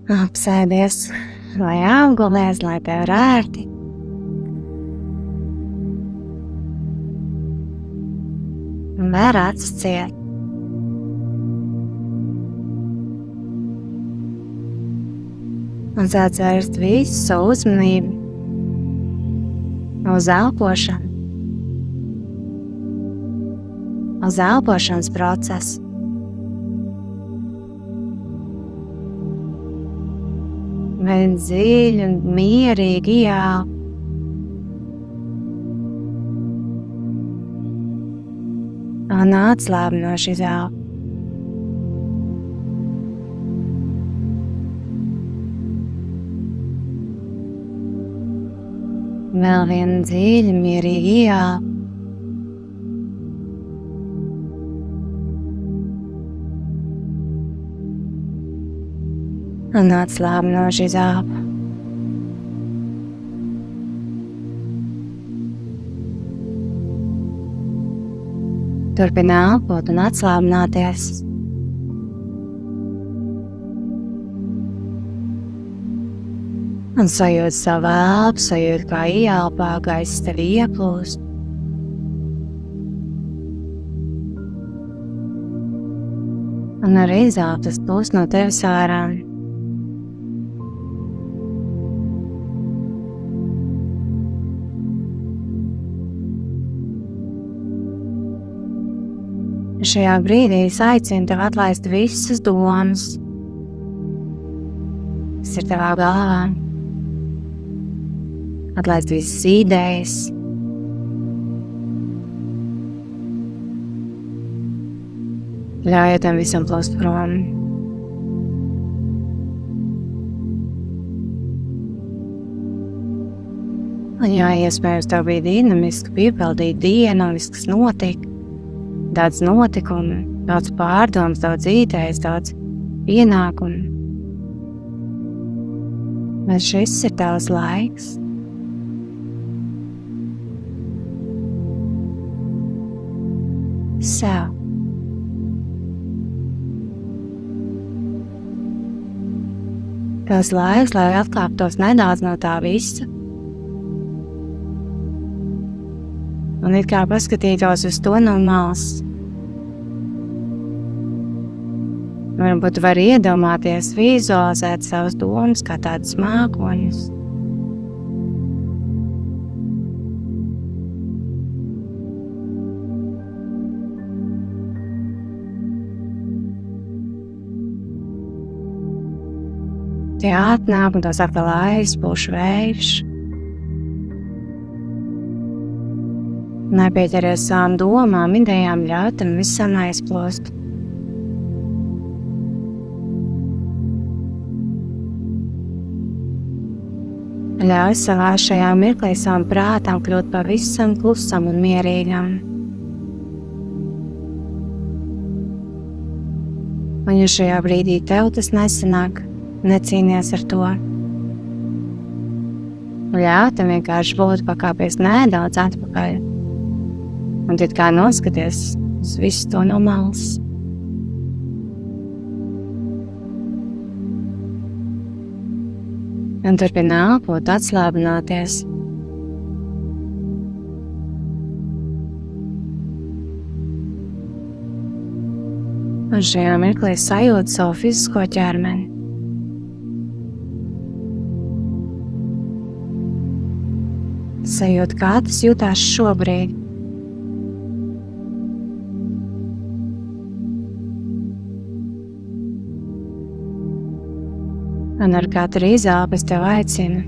Apsēdies, lai apgulies, lai tev ir ērti. Un vēr acis ciet. Un sāc vērst visu savu uzmanību uz elpošanu, uz elpošanas procesu. Vien dziļi un mierīgi ieelp. Un atslāb no šīs elpas. Vēl viena dziļi, mierīgi ieelp. Un atslāb no šīs elpas. Turpini elpot un atslābināties. Un sajūt savu elpu, sajūt, kā ieelpā gaiss tevi ieplūst. Un ar izelpu tas plūst no tevis ārā. Šajā brīdī es aicinu tev atlaist visas domas, kas ir tavā galvā. Atlaist visas idejas. Ļaujiet tam visam plūst prom. Un jā, iespējams, tev bija dinamiski piepildīta diena, un viss, kas notika. Daudz notikumu, daudz pārdomas, daudz idejas, daudz pienākumu. Bet šis ir tavs laiks. Sev. Tavs laiks, lai atkāptos nedaudz no tā visa. Un it kā paskatītos uz to no malas. Varbūt var iedomāties, vizualizēt savas domas kā tādus mākoņus. Tie atnāk un tos atkal aizpūš vējš. Nepieķeries savām domām, idejām, ļauj tam visam aizplūst. Ļauj savā šajā mirklī savam prātam kļūt pavisam klusam un mierīgam. Un ja šajā brīdī tev tas nesanāk, necīnies ar to. Ļauj tam vienkārši būt, pakāpies nedaudz atpakaļ. Un tad kā noskaties uz visu to no malas. Un turpini elpot, atslābināties. Un šajā mirklī sajūt savu fizisko ķermeni. Sajūt, kā tas jūtās šobrīd. Un ar katru izelpu es tev aicinu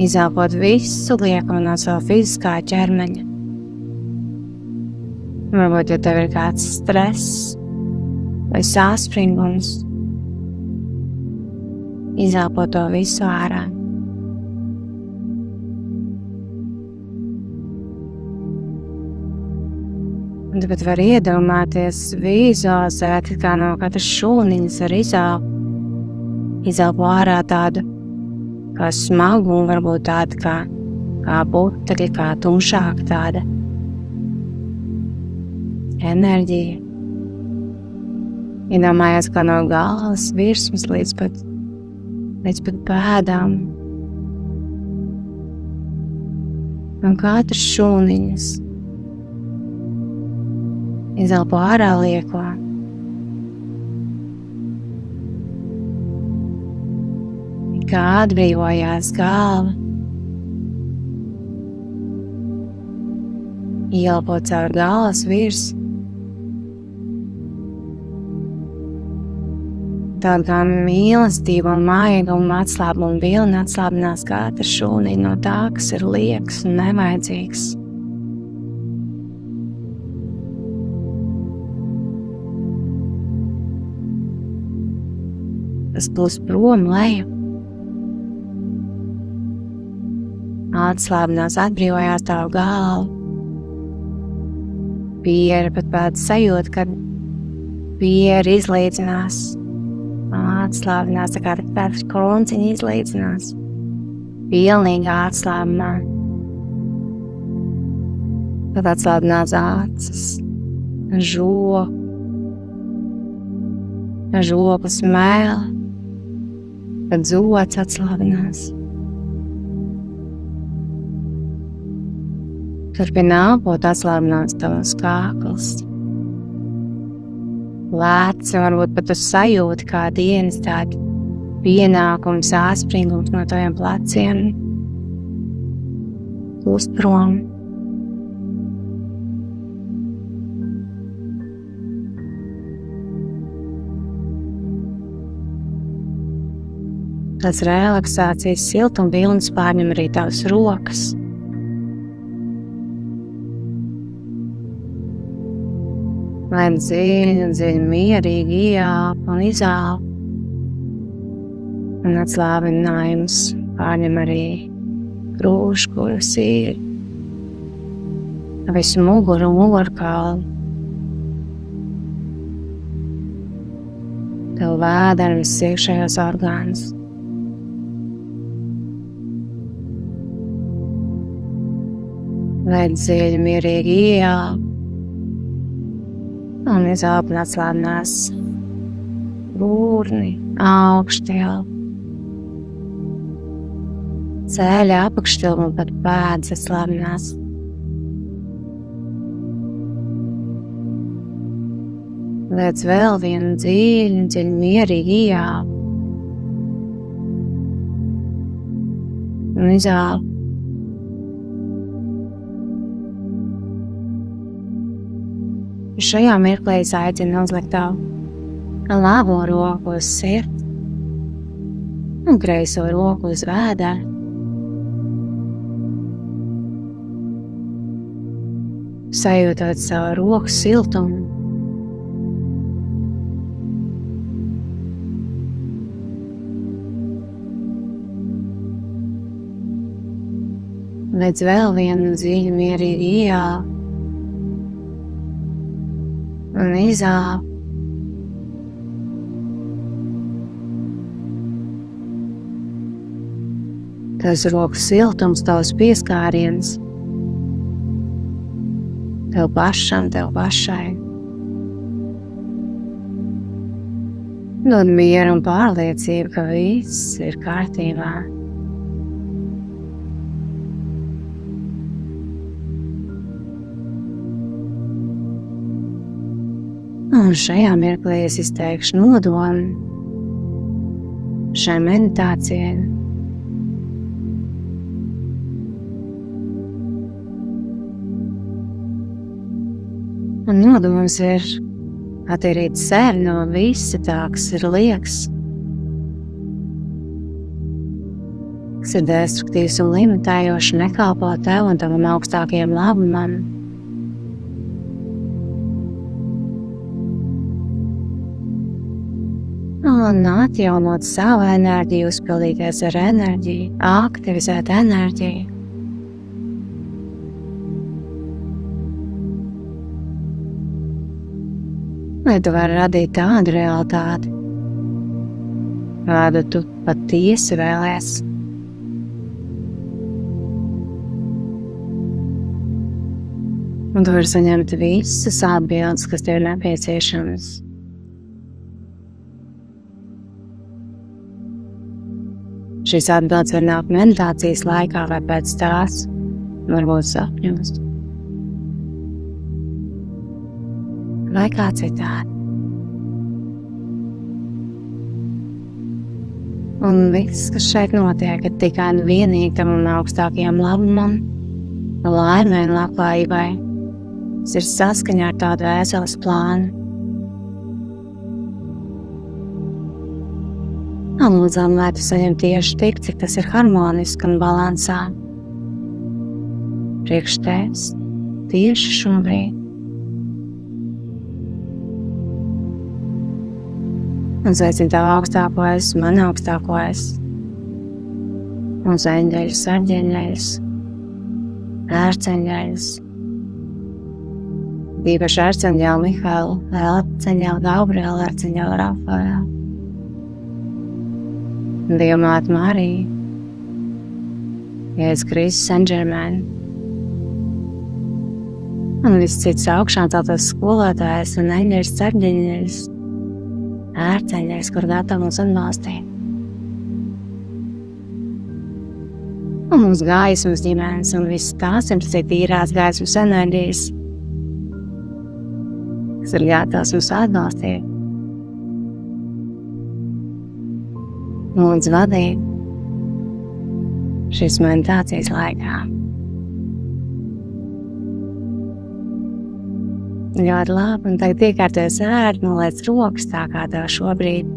izelpot visu liekumu no sava fiziskā ķermeņa. Varbūt, ja tev ir kāds stress vai sāspringums, izelpot to visu ārā. Un tagad var iedomāties, vizualizēt, kā no katras šūniņas ar izelpu ārā tādu kā smagu un varbūt tādu kā putekļi, kā tumšāk tāda enerģija. Iedomājies, kā no galvas virsmas līdz pat pēdām. Un katrs šūniņas izelpo ārā lieko. Kā atbrīvojās galva. Ielpo caur galvas virsu. Tāda kā mīlestība un maiguma atslābuma vilna atslābinās katra šūniņa no tā, kas ir liekas un nevajadzīgs. Tas plūst prom leju. Atslābinās, atbrīvojās tavu galvu. Piera pat pēc sajūta, kad piera izlīdzinās. Atslābinās, tā kā pēc kronciņa izlīdzinās. Pilnīgā atslābinā. Tad atslābinās acis, žoklis mēle, tad zods atslābinās. Turpina elpot, atslābinās tavs kākls. Lēts, varbūt pat tu sajūti kā dienas tādi pienākums, āspringums no taviem pleciem. Plūst prom. Tas relaksācijas siltuma vilnis pārņem arī tavas rokas. Lai dziļi, mierīgi ieelpa un izelpa. Un atslābinājums pārņem arī krūškuru, sīri, visu muguru un mugurkaulu. Tev vēdera visus iekšējos orgānus. Lai dziļi, mierīgi ieelpa. Un izelpa un atslābinās gurni, augštilpu, ceļa apakštilpu un pat pēdas atslābinās. Liec vēl vienu dziļi, mierīgi ieelpu. Un izelpa. Šajā mirklī es aicinu uzlikt tavu labo roku uz sirds un kreiso roku uz vēdera. Sajūtot savu roku siltumu. Liec vēl vienu dziļu, mierīgu ieelpu. Un izelpa. Tas roku siltums, tavs pieskāriens. Tev pašam, tev pašai. Dod mieru un pārliecību, ka viss ir kārtībā. Un šajā mirklī es izteikšu nodomu šai meditācijai. Un nodoms ir attīrīt sevi no visa tā, kas ir liekas, kas ir destruktīvs un limitējoši, nekalpo tev un tavam augstākajam labumam. Un atjaunot savu enerģiju, uzpildīties ar enerģiju, aktivizēt enerģiju. Lai tu vari radīt tādu realitāti, kādu tu patiesi vēlies. Un tu vari saņemt visas atbildes, kas tev ir nepieciešamas. Šīs atbildes var nākt meditācijas laikā vai pēc tās, varbūt sapņos. Vai kā citādi. Un viss, kas šeit notiek, ir tikai un vienīgi tam un augstākajam labumam, laimei un labklājībai. Tas ir saskaņā ar tādu ēzeles plānu. Un lūdzām, lai tu saņem tieši tik, cik tas ir harmoniski un balansā. Priekš tevis tieši šobrīd. Un sveicinu tavu augstāko es, man augstāko es. Un eņģeļus, arģeņģeļus, ērceņģeļus. Īpaši ērceņģeli Mihailu, ērceņģeli Gabrielu, ērceņģeli Rafaelu. Dievmāte Marija, Jēzus Kristus, Saint-Germain. Un viss cits augšām celtas skolotājs un eņģeļus, arģeņģeļus, ērceņģeļus, kur gatavi mūs atbalstīt. Un mums gaismas ģimenes un viss tās ir tīrās gaismas enerģijas, kas ir gatavs mums atbalstīt. Lūdzu vadīt šīs meditācijas laikā. Ļoti labi, un tagad iekārtojies ērt, noliec rokas tā kā tev šobrīd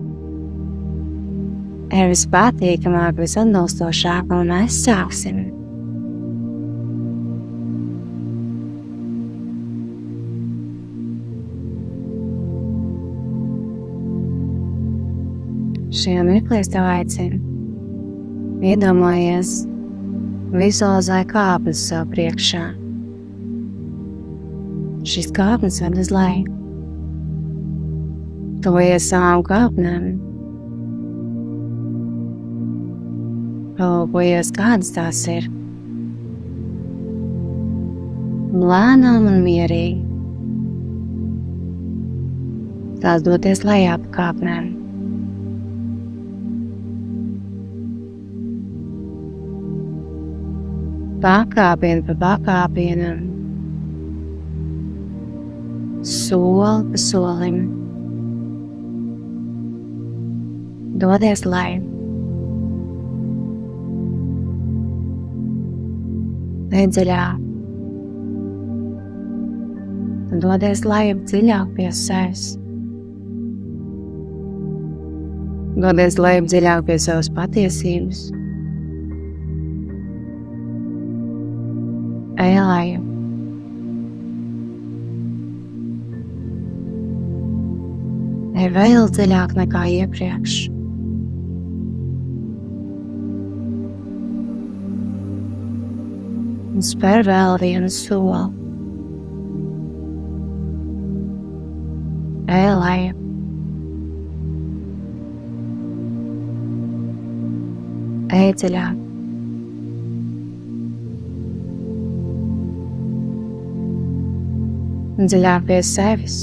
ir vispatīkamāk, visatbalstošāk, un mēs sāksim. Šajā mirklī es tev aicinu. Iedomājies, vizualizē kāpnes sev priekšā. Šīs kāpnes ved uz leju. Tuvojies savām kāpnēm. Palūkojies, kādas tās ir. Lēnām un mierīgi. Tās doties lejā pa kāpnēm. Pakāpienu pa pakāpienam. Soli pa solim. Dodies lejā. Ej dziļāk. Dodies lejā dziļāk pie sevis. Dodies lejā dziļāk pie savas patiesības. Ej lejā. Ej vēl dziļāk nekā iepriekš. Un spēr vēl vienu soli. Ej lejā. Ej dziļāk. Dziļāk pie sevis,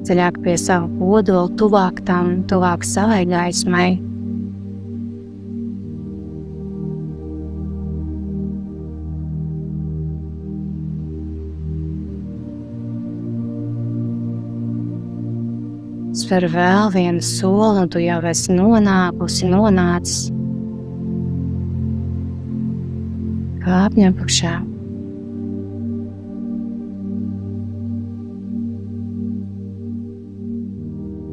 dziļāk pie savu kodolu, tuvāk tam, tuvāk savai gaismai. Spēr vēl vienu soli, un tu jau esi nonācis kāpņu apakšā.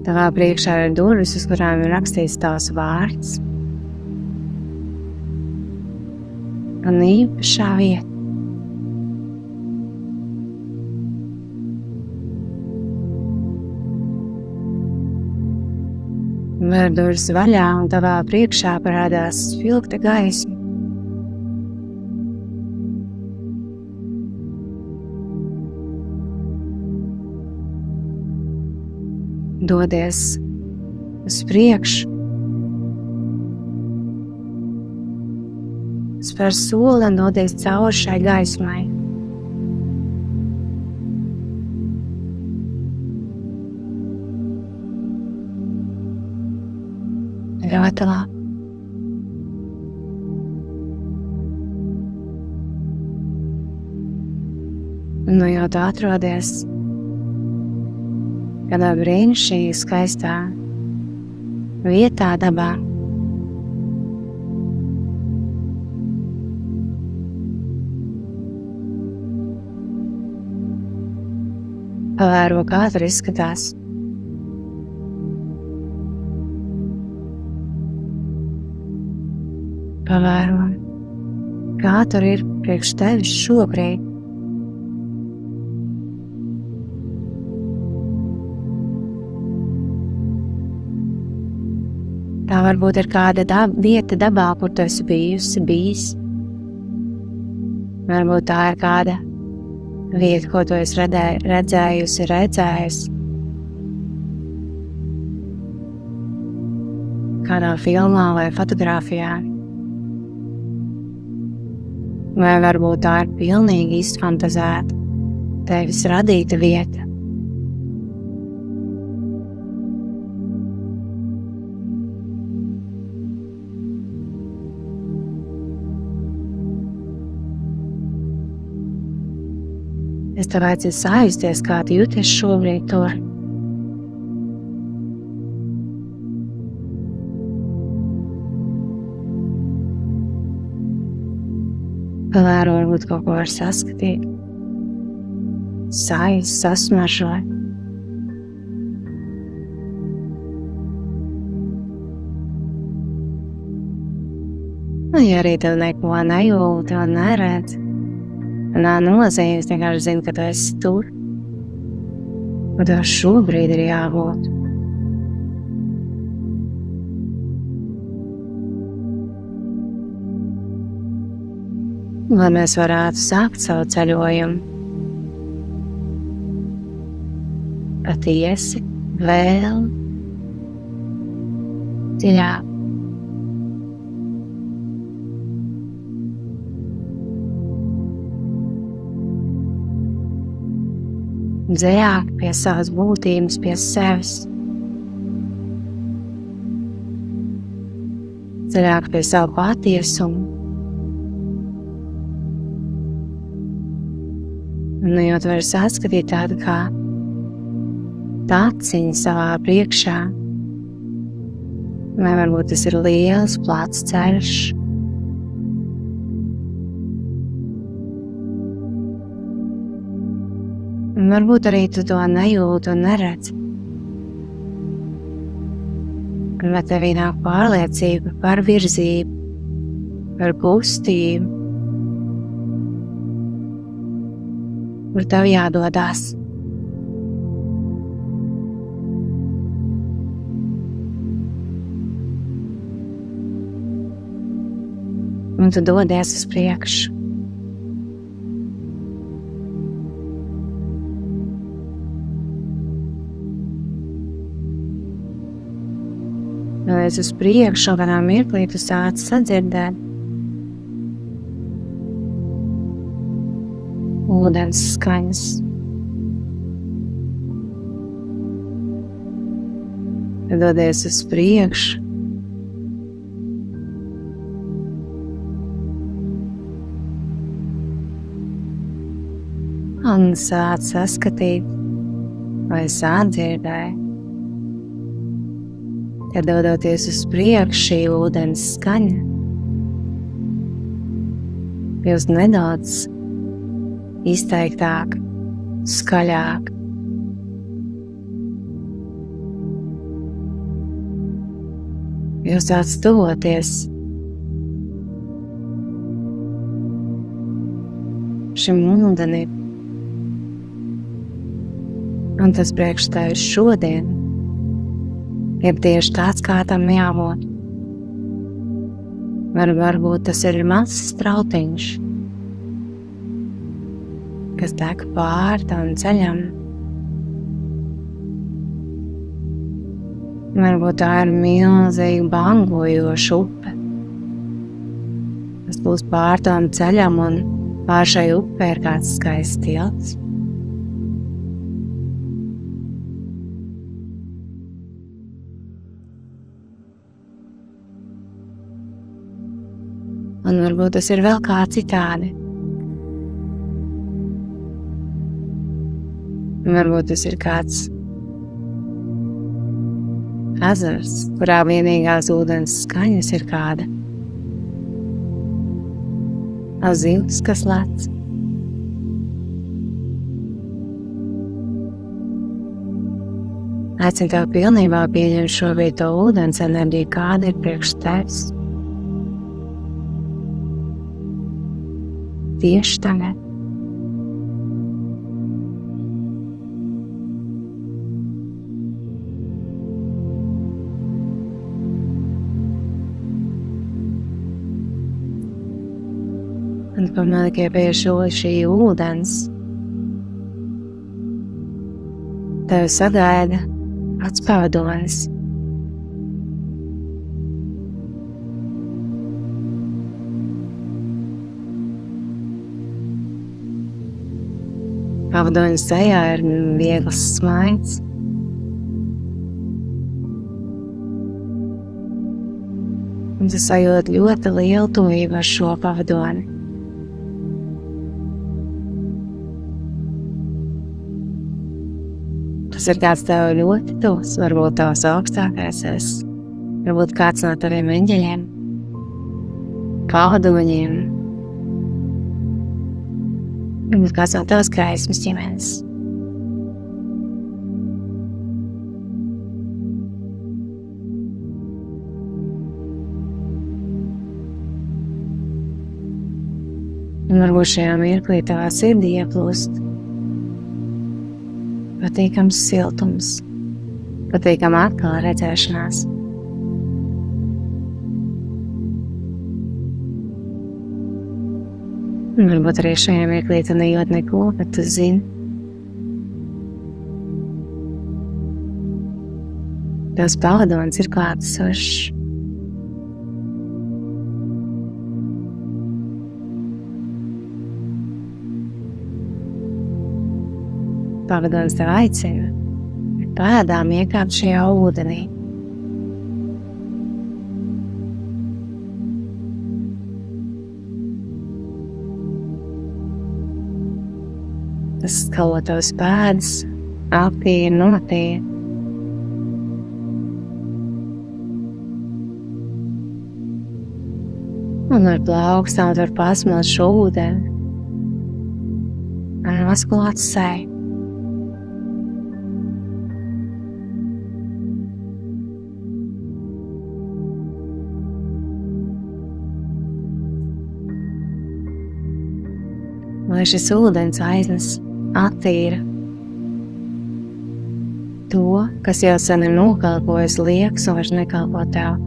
Tavā priekšā ir durvis, uz kurām ir rakstīts tavs vārds. Un īpašā vieta. Ver durvis vaļā, un tavā priekšā parādās spilgta gaisma. Dodies uz priekšu. Spēr soli un dodies cauri šai gaismai. Ļoti labi. Nu jau tu atrodies kādā brīnišķīgi skaistā vietā dabā. Pavēro, kā tur izskatās. Pavēro, kā tur ir priekš tevis šobrīd. Tā varbūt ir kāda vieta dabā, kur tu esi bijis. Varbūt tā ir kāda vieta, ko tu esi redzējis. Kādā filmā vai fotogrāfijā. Vai varbūt tā ir pilnīgi izfantazēta, tevis radīta vieta. Es tev aicinu sajusties, kā tu jūties šobrīd tur. Pavēro, varbūt kaut ko var saskatīt. Sajust, sasmaržot. Un ja arī tev neko nejūti un neredz, nav nozīmes, vienkārši zini, ka tu esi tur, kur tev šobrīd ir jābūt. Lai mēs varētu sākt savu ceļojumu. Patiesi, vēl dziļāk. Dziļāk pie savas būtības, pie sevis. Dziļāk pie savu patiesumu. Nu, jo tu vari saskatīt tādu kā taciņu savā priekšā. Vai varbūt tas ir liels, plats ceļš. Un varbūt arī tu to nejūti un neredzi. Vai tevī nāk pārliecība par virzību, par kustību, kur tev jādodās. Un tu dodies uz priekšu. Dodies uz priekšu, un kādā mirklī tu sāc sadzirdēt ūdens skaņas. Tad dodies uz priekšu. Un sāc saskatīt vai sadzirdēt. Tad dodoties uz priekšu, šī ūdens skaņa kļūst nedaudz izteiktāk, skaļāk. Jūs sāc tuvoties šim ūdenim. Un tas priekš tevis šodien ir tieši tāds, kā tam jābūt. Varbūt tas ir mazs strautiņš, kas tek pāri tam ceļam. Varbūt tā ir milzīga bangojoša upe, kas būs pāri tam ceļam, un pāri šai upei ir kāds skaists tilts. Un varbūt tas ir vēl kā citādi. Varbūt tas ir kāds ezers, kurā vienīgās ūdens skaņas ir kāda zivs, kas lec. Aicinu tev pilnībā pieņemt šo vieto ūdens enerģiju, kāda ir priekš tevis. Tieši tagad. Un pamani, ka pie šī ūdens tevi sagaida pats pavadonis. Pavadonis sejā ir viegls smaids. Un tu sajūti ļoti lielu tuvību ar šo pavadoni. Tas ir kāds tev ļoti tuvs, varbūt tavs augstākais es, varbūt kāds no taviem eņģeļiem, pavadoņiem, varbūt kāds no tavas gaismas ģimenes. Un varbūt šajā mirklī tavā sirdī ieplūst patīkams siltums, patīkama atkal redzēšanās. Un varbūt arī šajā mirklī tu nejūt neko, bet tu zini. Tavs pavadonis ir klātesošs. Pavadonis tev aicina pēdām iekāpt šajā ūdenī. Tas skalo tavas pēdas, aptīra, notīra. Un ar plaukstām var pasmelt šo ūdeni un nosklāt seju. Lai šis ūdens aiznes attīra to, kas jau sen ir nokalpojis liekas un vairs nekalpo tev.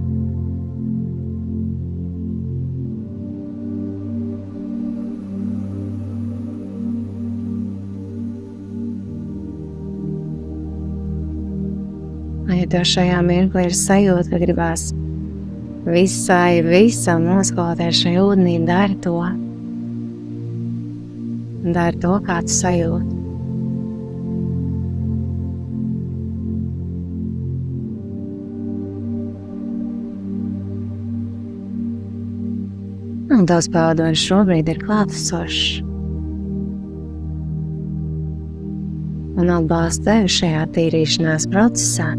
Ja tev šajā mirklī ir sajūta, ka gribās visam noskalties šajā ūdenī, dari to. Dari to, kā tu sajūti. Un tavs pavadonis šobrīd ir klātesošs. Un atbalsta tevi šajā tīrīšanās procesā.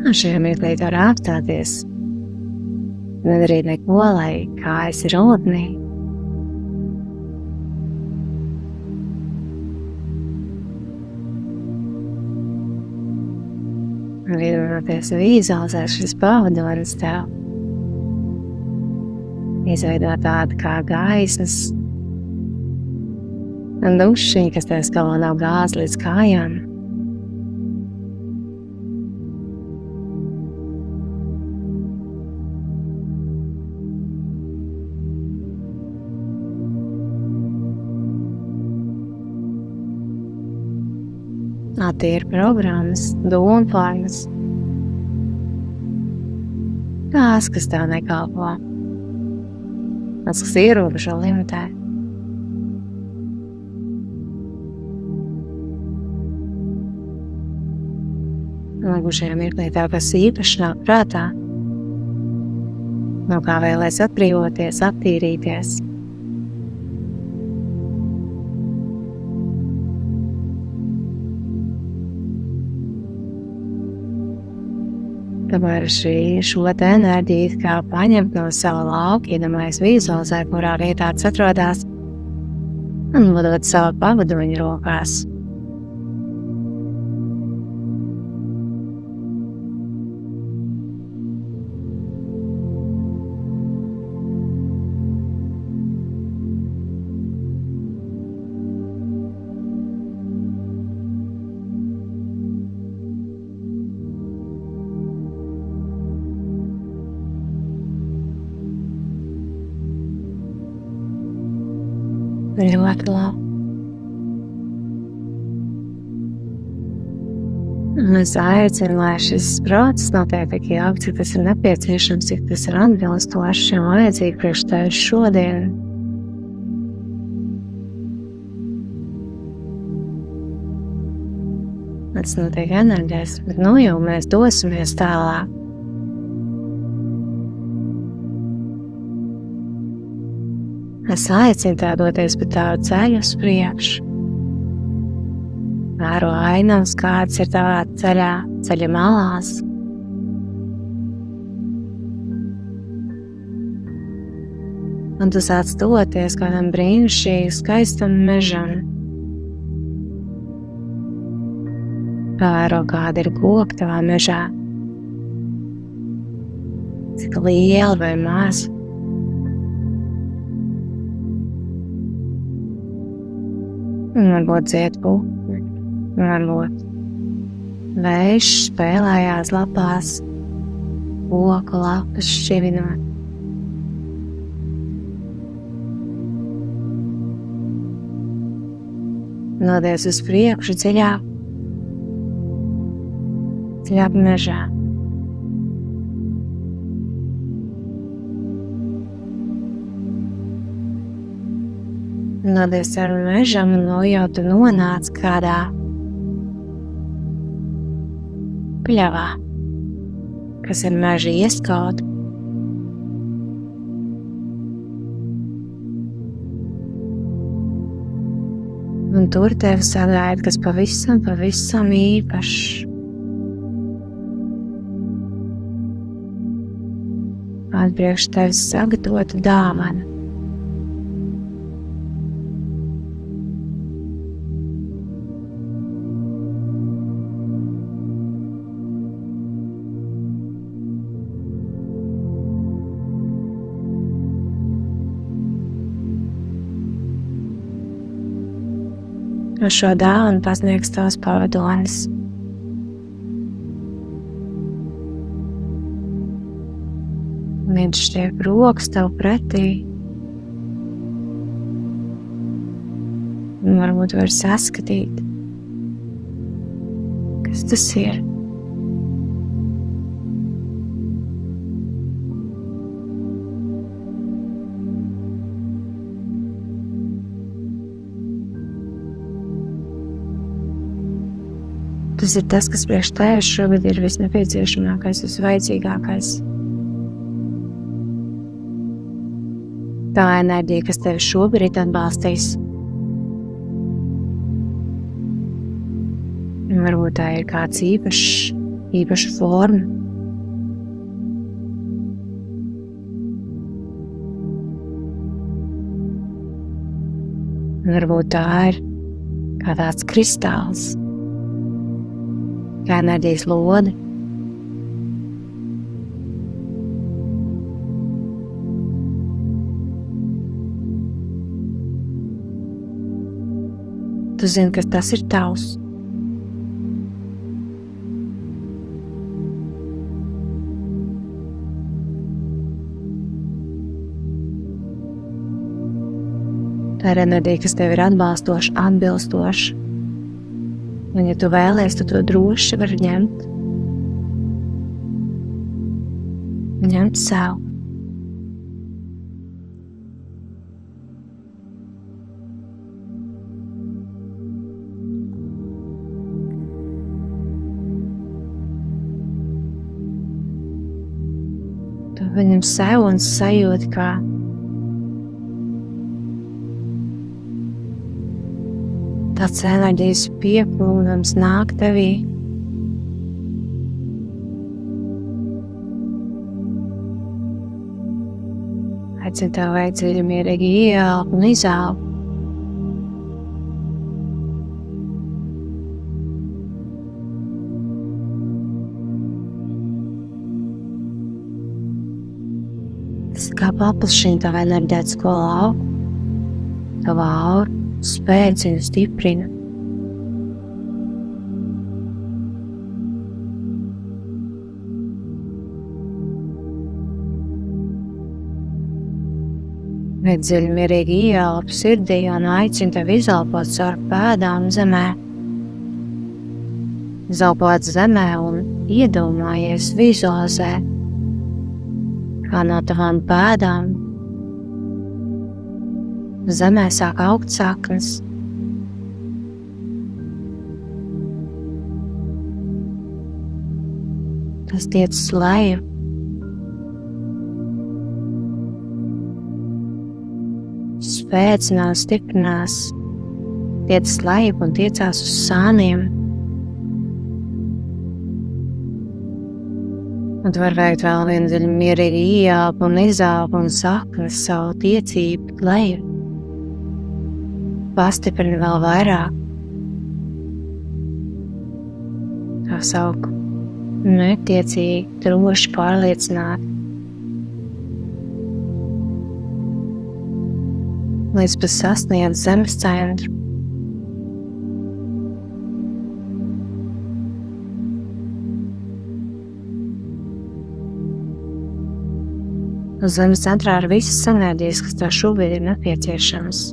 Un šajā mirklī tu vari apstāties, nedarīt neko, lai kājas ir ūdenī. Un iedomāties vizualizēt šis pavadonis tev. Izveidot tādu kā gaismas un dušiņu, kas tev skalo no gāzes līdz kājām. Attīra programmas, dūmu formas. Tās, kas tev nekalpo. Tas, kas ierobežo limitē. varbūt šajā mirklī tev kas īpašs nāk prātā, no kā vēlēs atbrīvoties, attīrīties. Tu vari šo te enerģiju kā paņemt no sava lauka, iedomājies vizualizēt, kurā vietā tas atrodas, un nodot savu pavadoņu rokās. Ļoti labi. Un es aicinu, lai šis process notiek tik ilgi, cik tas ir nepieciešams, cik tas ir atbilstoši un vajadzīgi priekš tevis šodien. Tas notiek enerģēs, bet jau mēs dosimies tālāk. Es aicinu tev doties pa tavu ceļu uz priekšu. Vēro ainavas, kādas ir tavā ceļa malās. Un tu sāc doties kādam brīnišķīgam, skaistam mežam. Vēro, kāda ir koka tavā mežā. Cik liela vai maza. Varbūt dzied putni, varbūt vējš spēlējās lapās, koku lapas šķivinot. Dodies uz priekšu dziļāk mežā. Dodies ar mežam un jau tu nonāc kādā pļavā, kas ir meža ieskauta. Un tur tevi sagaida kas pavisam īpašs. Atpriekš tevis sagatavota dāvana. Ar šo dāvanu pasniegs tavs pavadonis. Viņš tiek rokas tev pretī. Un varbūt var saskatīt, kas tas ir. Tas ir tas, kas priekš tevis šogad ir visnepieciešamākais, visvajadzīgākais. Tā enerģija, kas tevi šobrīd atbalstīs. Varbūt tā ir kāds īpaša forma. Varbūt tā ir kā tāds kristāls. Kā enerģijas lode. Tu zini, ka tas ir tavs. Tā ir enerģija, kas tev ir atbalstoša, atbilstoša. Un, ja tu vēlies, tu to droši vari ņemt. Ņemt sev. Viņam sev un sajūti, kā tāds enerģijas pieplūdums nāk tevī. Aicinu tev veikt dziļi mierīgi ieelpu un izelpu. Tas kā paplašina tavu enerģētisko lauku, tavu auru, spēcina, stiprina. Veic dziļi mierīgi ieelpu sirdī un aicinu tevi izelpot caur pēdām zemē. Izelpot zemē un iedomājies, vizualizē, kā no tavām pēdām zemē sāk augt saknes. Tas tiec uz leju. Spēcinās, stiprinās, tiecas lejup un tiecās uz sāniem. Un tu vari veikt vēl vienu dziļu mierīgi ieelpu un izelpu un saknes savu tiecību leju. Pastiprini vēl vairāk. Tā savu netiecīgi, droši pārliecināti. Līdz pat sasniedz zemes centru. Uz zemes centrā ir visas enerģijas, kas tev šobrīd ir nepieciešamas.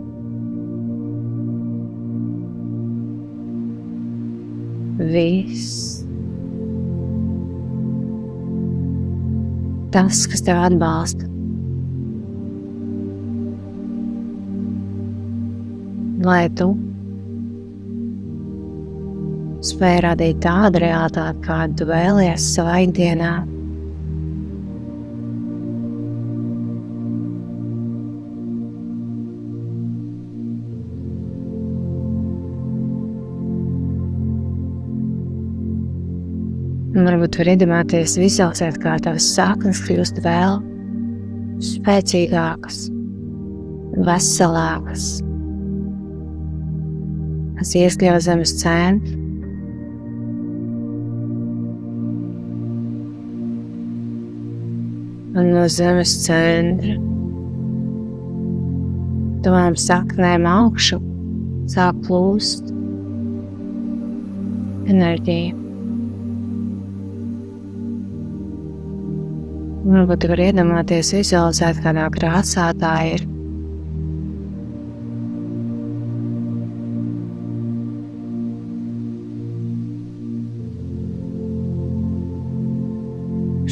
Viss. Tas, kas tev atbalsta. Lai tu spēj radīt tādu realitāti, kādu tu vēlies savā ikdienā. Un varbūt var iedomāties, vizualizēt, kā tavas saknes kļūst vēl spēcīgākas, veselākas. Tas ieskļauj zemes centru. Un no zemes centra tavām saknēm augšu sāk plūst enerģija. Varbūt tu vari iedomāties, vizualizēt, kādā krāsā tā ir.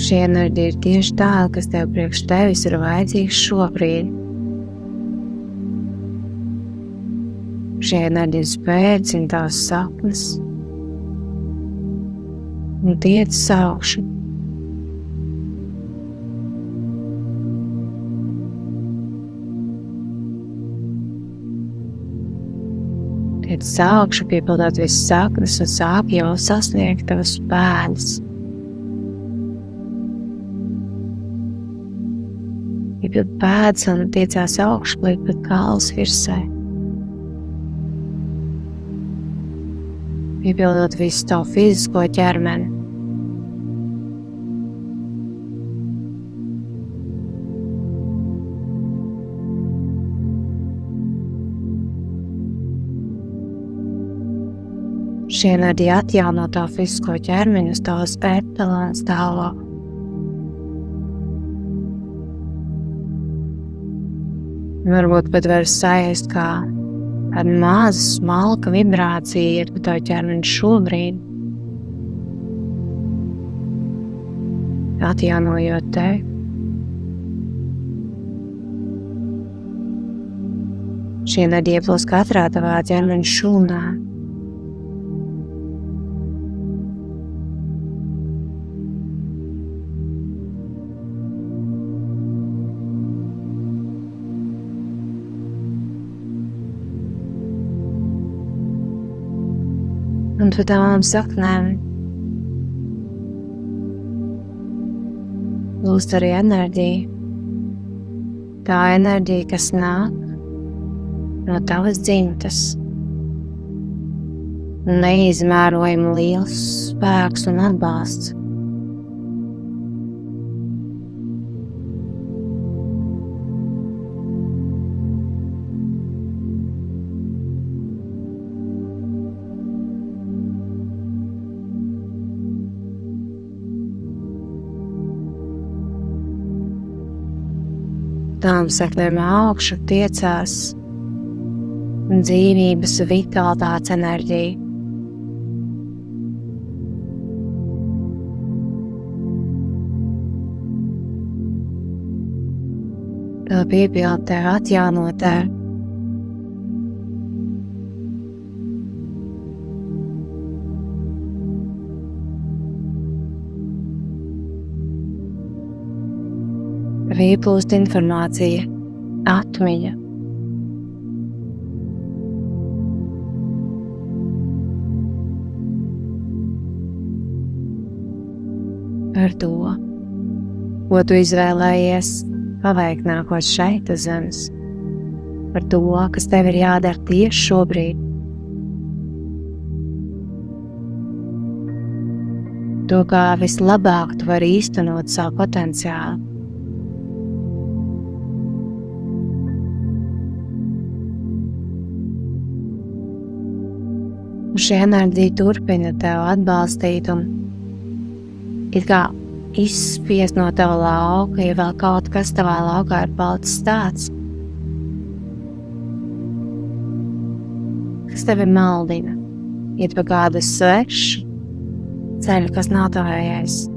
Šī enerģija ir tieši tāda, kas tev priekš tevis ir vajadzīgs šobrīd. Šī enerģija spēcina tavas sapnes un tiecas augšu. Tiecas augšu, piepildot visas saknes un sāk jau sasniegt tavas pēdas. Iepild pēdas un tiecās augšu līdz pat kālas virsai. Piepildot visu tavu fizisko ķermeni. Šī enerģija atjauno tavu fizisko ķermeni uz tavas epilēnas tālāk. Varbūt pat var sajust, kā tāda maza, smalka vibrācija ir pa tavu ķermeni šobrīd. Atjaunojot tevi. Šī enerģija ieplūst katrā tavā ķermeņa šūnā. un par tavām saknēm. Lūst arī enerģiju. Tā enerģija, kas nāk no tavas dzimtas. Neizmērojami liels spēks un atbalsts. Tām saknēm augšu tiecās dzīvības vitalitātes enerģija. Tā piepildē, atjaunotē. Ieplūst informācija, atmiņa. Par to, ko tu izvēlējies paveikt nākot šeit uz zemes. Par to, kas tev ir jādara tieši šobrīd. To, kā vislabāk tu vari īstenot savu potenciālu. Šī enerģija turpina tev atbalstīt un it kā izspiest no tava lauka, ja vēl kaut kas tavā laukā ir palicis tāds, kas tevi maldina, iet pa kādu svešu ceļu, kas nav tavējais.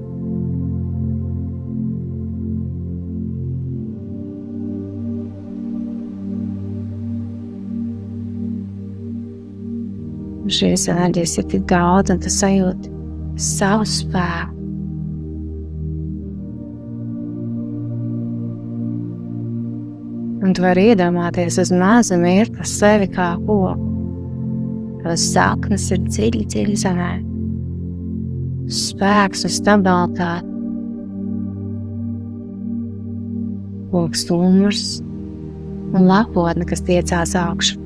Šīs enerģijas ir tik daudz, un tu sajūti savu spēku. Un tu vari iedomāties uz mazu mirkli sevi kā koku. Tavas saknes ir dziļi, dziļi zemē. Spēks un stabilitāte. Koks umurs un lapotne, kas tiecās augšu.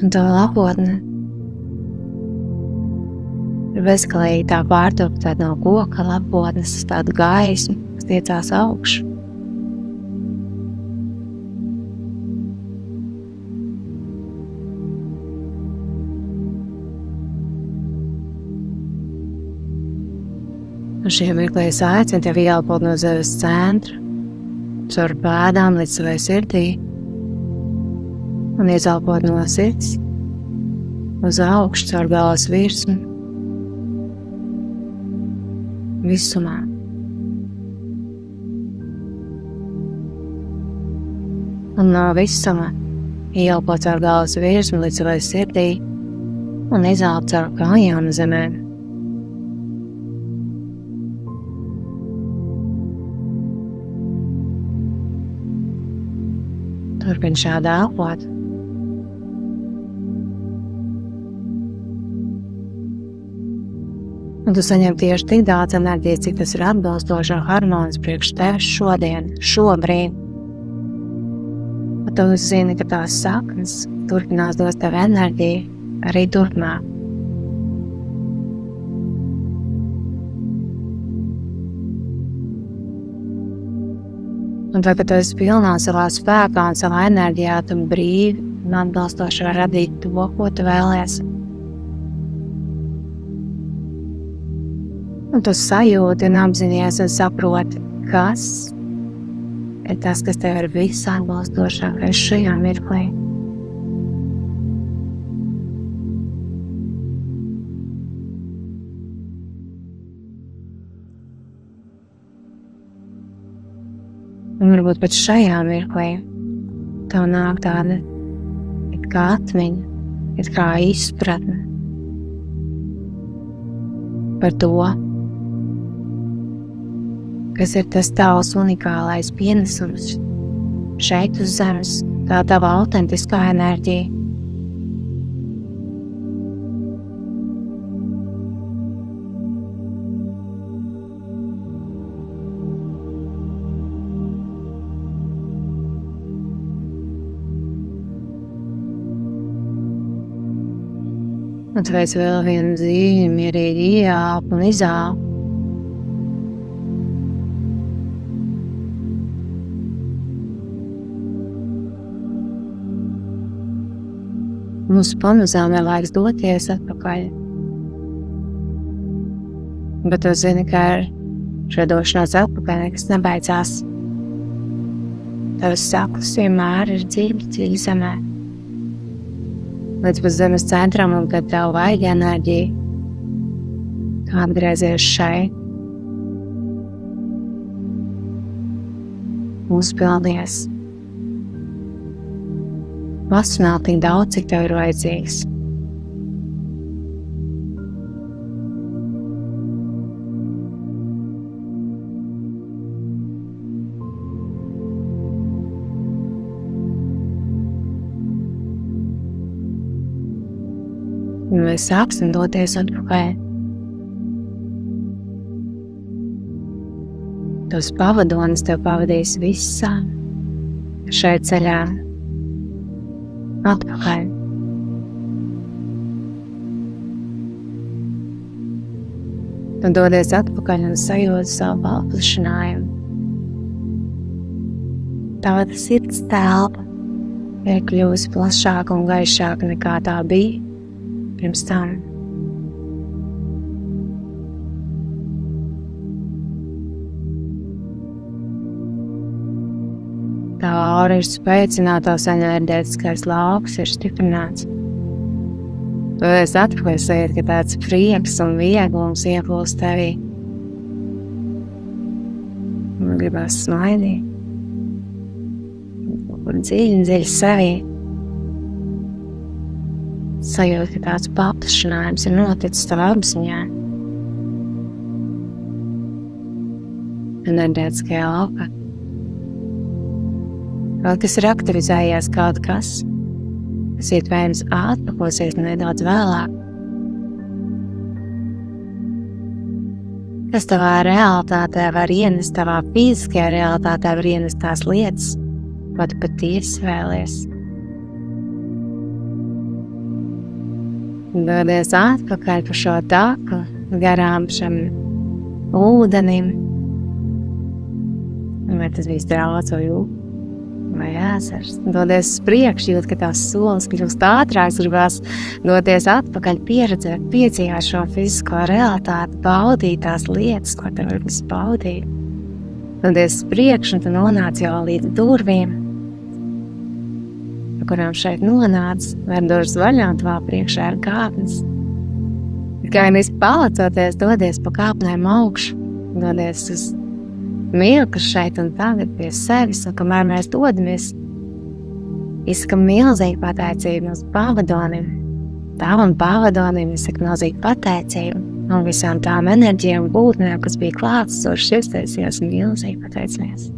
Un tā lapotne ir bezgalīgi tā pārtopta no koka lapotnes uz tādu gaismu, kas tiecās augšu. Un šie mirklī es aicinu tevi ieelpot no zemes centra, caur pēdām līdz savai sirdī, un iezelpot no sirds uz augšu caur galvas virsmu visumā. Un no visuma ieelpot caur galvas virsmu līdz savai sirdī un izelpt caur kājām zemēm. Turpin šādi elpot. Un tu saņem tieši tik daudz enerģijas, cik tas ir atbilstoši un harmonisks priekš tevis šodien, šobrīd. Un tu zini, ka tās saknes turpinās dos tev enerģiju arī turpmāk. Un tad, kad tu esi pilnā savā spēkā un savā enerģijā, tu brīvi un atbilstoši var radīt to, ko tu vēlies. Un tu sajūti un apzinies un saproti, kas ir tas, kas tev ir visatbalstošākais šajā mirklī. Un varbūt pat šajā mirklī tev nāk tāda it kā atmiņa, it kā izpratne par to, kas ir tas tavs unikālais pienesums šeit uz zemes, tā tava autentiskā enerģija. Un tu veic vēl vienu dziļu, mierīgu ieelpu un izelpu. Mums pamazām ir laiks doties atpakaļ. Bet tu zini, ka ar šo došanos atpakaļ nekas nebeidzās. Tavas saklas vienmēr ir dziļi zemē. Līdz pat zemes centram, un kad tev vajag enerģiju, tu atgriezies šeit. Uzpildies. Pasunāli tik daudz, cik tev ir vajadzīgs. Un mēs sāksim doties atpakaļ. Tos pavadonis tev pavadīs visā šeit ceļā atpakaļ. Tu dodies atpakaļ un sajūti savu paplašinājumu. Tava sirds telpa ir kļuvusi plašāka un gaišāka nekā tā bija pirms tam. Tava aura ir spēcināta, tavs enerģētiskais lauks ir stiprināts. Tu esi atpakaļ sajūti, ka tāds prieks un vieglums ieplūst tevī. Man gribās smaidīt. Kur dziļi sevī. Sajūta, ka tāds paplašinājums ir noticis tavā apziņā. Enerģētiskajā laukā. Kaut kas ir aktivizējies, kaut kas iespējams atpakosies nedaudz vēlāk. Kas tavā realitātē var ienest, tavā fiziskajā realitātē var ienest tās lietas, ko tu patiesi vēlies. Dodies atpakaļ pa šo taku, garām šam ūdenim. Vai tas bija strauts vai jūpa? Vai ezers? Dodies uz priekšu, jūt, ka tās solis kļūst ātrāks, gribās doties atpakaļ, pieredzēt, piedzīvot šo fizisko realitāti, baudīt tās lietas, ko tev ir baudīt. Dodies uz priekšu, un tu nonāc jau līdz durvīm, pa kurām šeit nonāc, vēr durvis vaļā, un tavā priekšā ir kāpnes. Kā vienīs palacoties, dodies pa kāpnēm augšu, dodies uz mirkli šeit un tagad pie sevis, un kamēr mēs dodamies, izsakam milzīgu pateicību mūsu pavadonim. Tavam pavadonim izsaka milzīgu pateicību, un visām tām enerģijām un būtnēm, kas bija klātsošas, iestaisījās milzīgi pateicamies.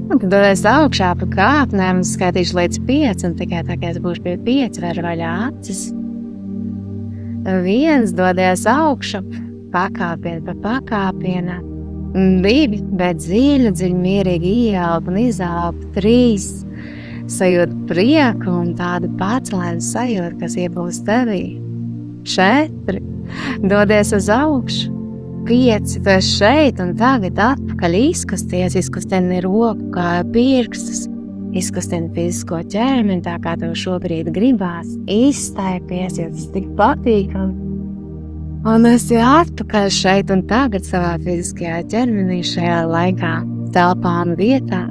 Un tad dodies augšā pa kāpnēm, un skaitīšu līdz 5, un tikai tā, kā es būšu pie 5, ver vaļā acis. 1, dodies augšu, pakāpienu pa pakāpienu. 2, bet dziļu, mierīgi ieelpu un izelpu. 3, sajūt prieku un tādu pacelēnu sajūtu, kas iebūs tevī. 4, dodies uz augšu. 5, tu esi šeit un tagad atpakaļ izkusties, izkustini roku kā pirkstus, izkustini fizisko ķermeni tā, kā tev šobrīd gribās, izstaipies, jo tas tik patīkami. Un esi atpakaļ šeit un tagad savā fiziskajā ķermenī, šajā laikā, telpā un vietā.